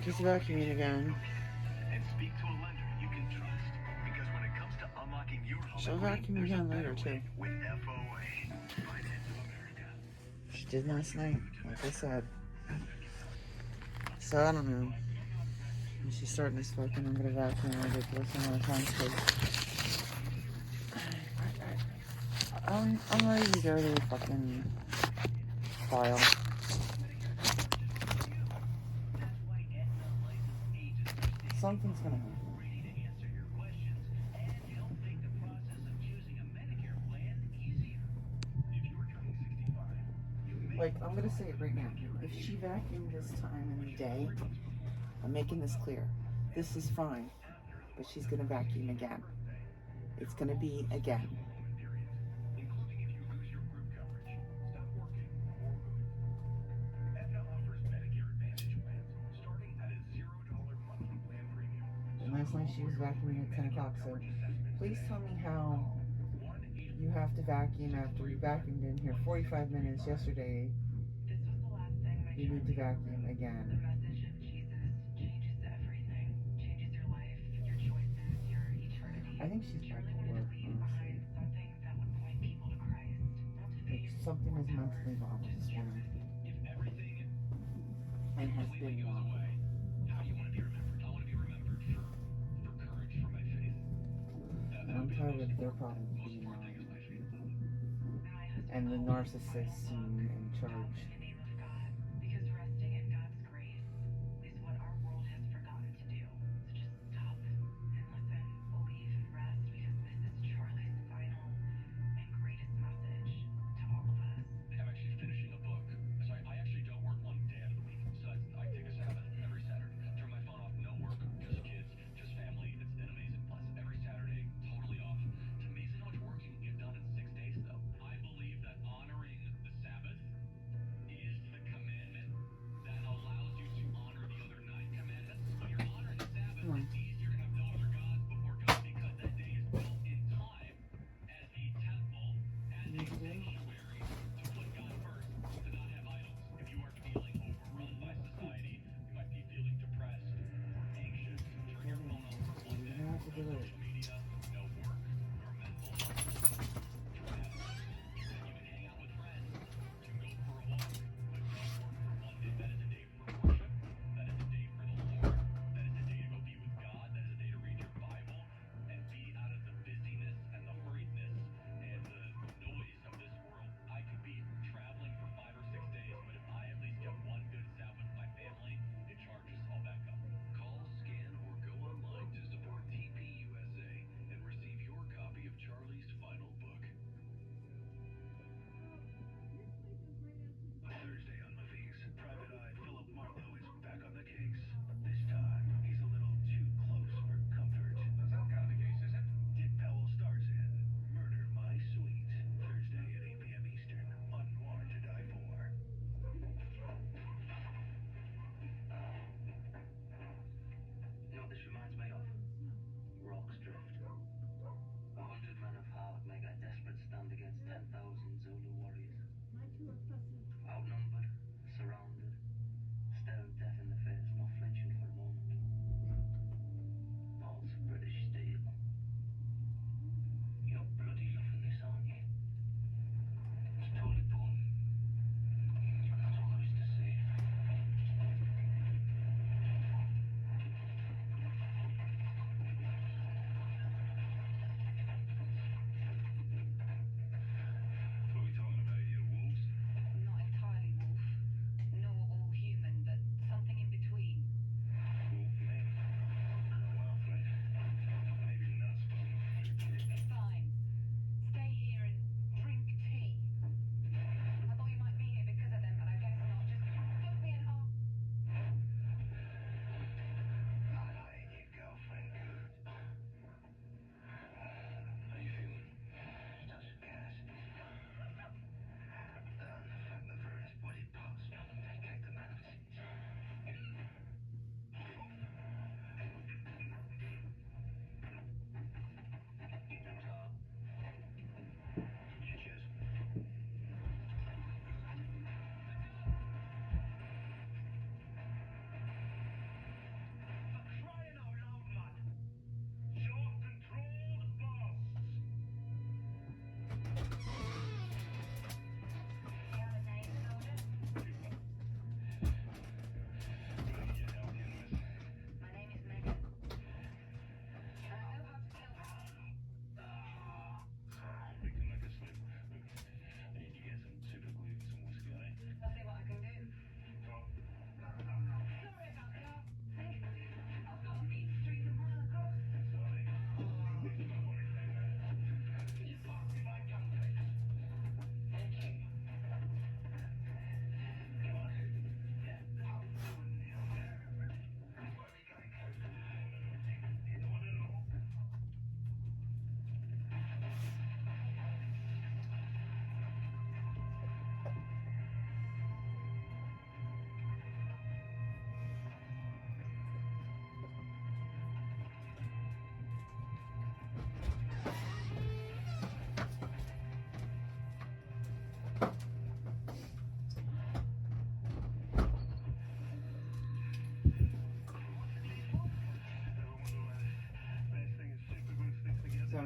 She's vacuuming again. And speak to a lender you can trust. Because when it comes to unlocking your home She'll equity, vacuum there's a again better later too. way with FOA. Finance of America. She did last night, like I said. So I don't know. When she's starting this fucking, I'm gonna vacuum a ridiculous amount of times because I'm ready to go to the fucking file. Something's gonna happen. Like, I'm gonna say it right now. If she vacuumed this time in the day, I'm making this clear. This is fine, but she's gonna vacuum again. It's gonna be again. And last night she was vacuuming at 10 o'clock, so please tell me how you have to vacuum after you vacuumed in here 45 minutes yesterday. You need to vacuum again. I think she's back to work, honestly. Like, something is mentally wrong with this woman. And has been wrong. And I'm tired of their problems being mine. And the narcissists in charge.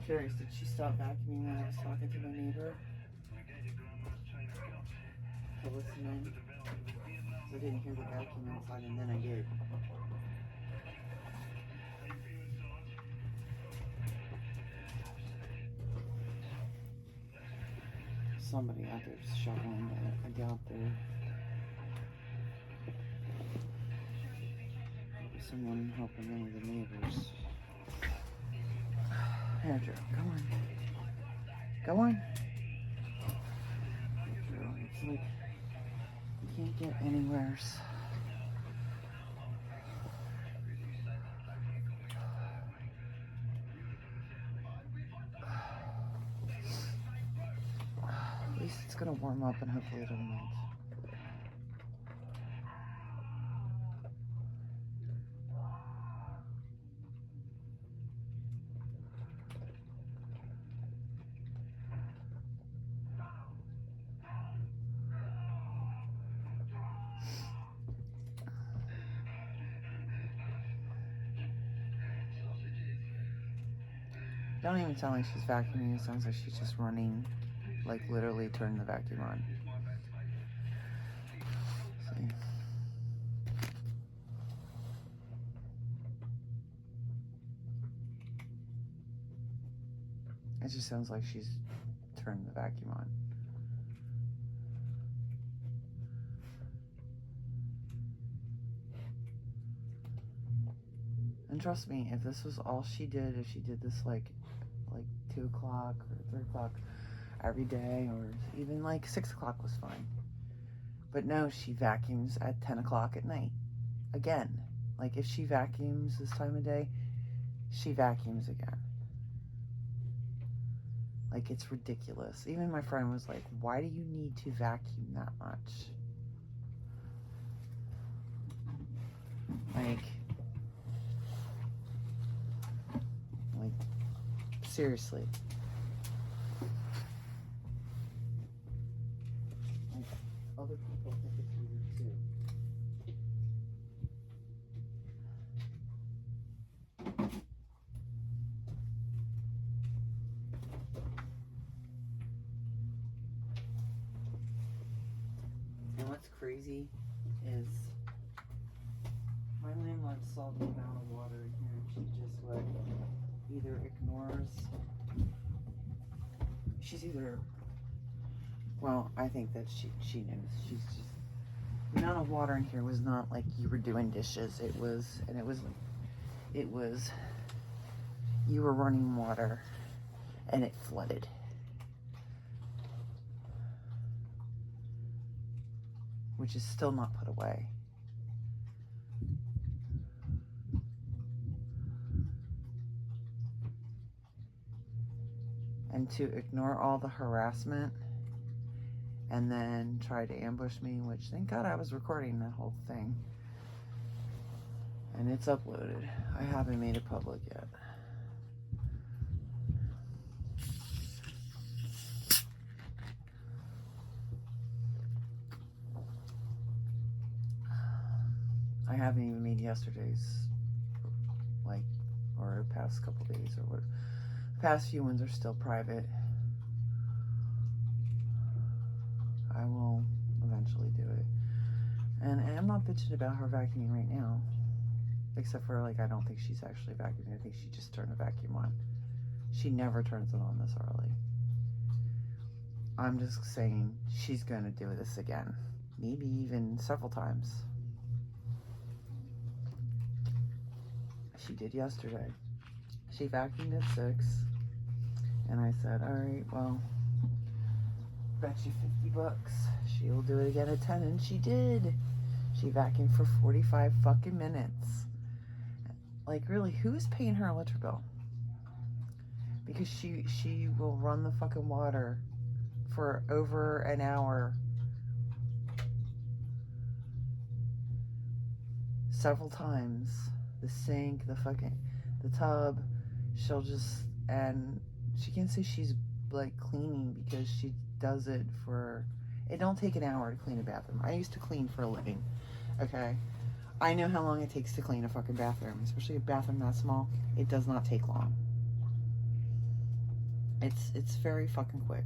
I'm curious, did she stop vacuuming when I was talking to my neighbor? To listen in? I didn't hear the vacuum outside, and then I did. Somebody out there is shoveling it. I doubt they're... someone helping one of the neighbors. Here, Joe, go on. Go on. Joe, it's like you can't get anywhere. At least it's gonna warm up and hopefully it'll melt. Don't even sound like she's vacuuming. It sounds like she's just running, like literally turning the vacuum on. See? It just sounds like she's turning the vacuum on. And trust me, if this was all she did, if she did this like 2 o'clock or 3 o'clock every day, or even like 6 o'clock was fine. But no, she vacuums at 10 o'clock at night. Again, like if she vacuums this time of day, she vacuums again. Like, it's ridiculous. Even my friend was like, why do you need to vacuum that much? Like, seriously. Like, other people think it's weird too. And what's crazy is my landlord saw the amount of water in here and she just like either ignores. She's either, well, I think that she knows. She's just, the amount of water in here was not like you were doing dishes. It was you were running water and it flooded. Which is still not put away. And to ignore all the harassment and then try to ambush me, which thank God I was recording that whole thing. And it's uploaded. I haven't made it public yet. I haven't even made yesterday's, like, or past couple days or what. The past few ones are still private. I will eventually do it. And I'm not bitching about her vacuuming right now. Except for, like, I don't think she's actually vacuuming. I think she just turned the vacuum on. She never turns it on this early. I'm just saying she's going to do this again. Maybe even several times. She did yesterday. She vacuumed at 6. And I said, alright, well, bet you $50 she'll do it again at 10. And she did. She vacuumed for 45 fucking minutes. Like, really, who's paying her electric bill? Because she will run the fucking water for over an hour. Several times. The sink, the tub. She'll just, and she can say she's, like, cleaning because she does it for, it don't take an hour to clean a bathroom. I used to clean for a living, okay? I know how long it takes to clean a fucking bathroom, especially a bathroom that small. It does not take long. It's very fucking quick.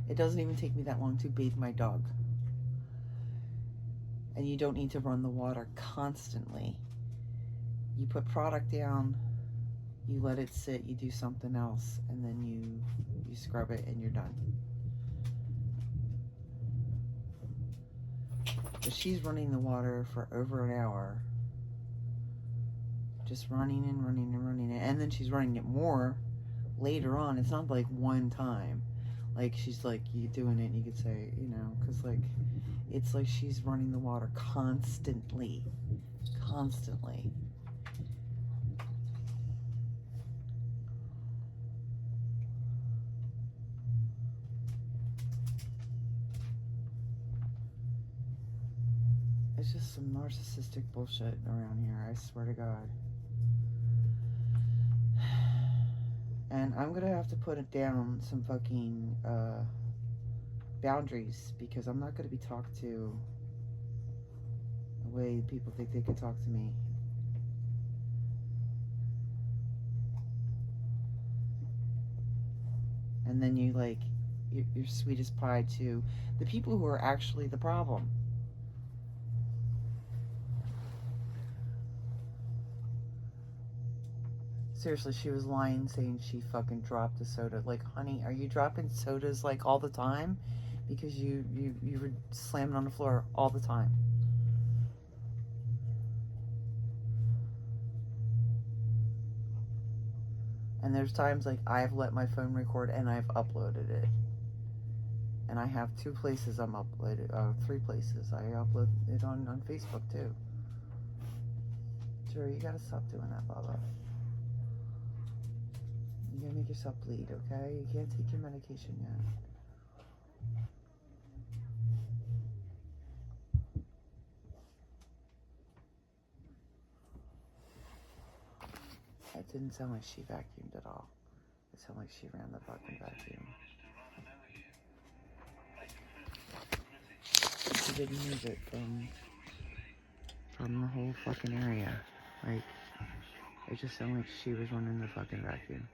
It doesn't even take me that long to bathe my dog. And you don't need to run the water constantly. You put product down, you let it sit, you do something else, and then you scrub it and you're done. But she's running the water for over an hour. Just running and running and running it. And then she's running it more later on. It's not like one time. Like she's like, you doing it and you could say, you know, because like, it's like she's running the water constantly. Constantly. It's just some narcissistic bullshit around here, I swear to God. And I'm gonna have to put it down some fucking boundaries, because I'm not gonna be talked to the way people think they can talk to me. And then you like, you're sweet as pie to the people who are actually the problem. Seriously, she was lying saying she fucking dropped a soda. Like, honey, are you dropping sodas like all the time? Because you were slamming on the floor all the time. And there's times like I've let my phone record and I've uploaded it. And I have 2 places I'm uploaded, 3 places. I upload it on Facebook too. Sure, you gotta stop doing that, Baba. You're gonna make yourself bleed, okay? You can't take your medication yet. It didn't sound like she vacuumed at all. It sounded like she ran the fucking vacuum. She didn't move it from the whole fucking area. Like, it just sounded like she was running the fucking vacuum.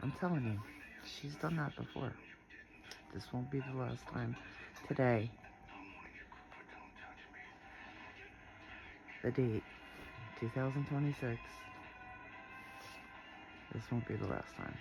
I'm telling you, she's done that before. This won't be the last time. Today, the date, 2026. This won't be the last time.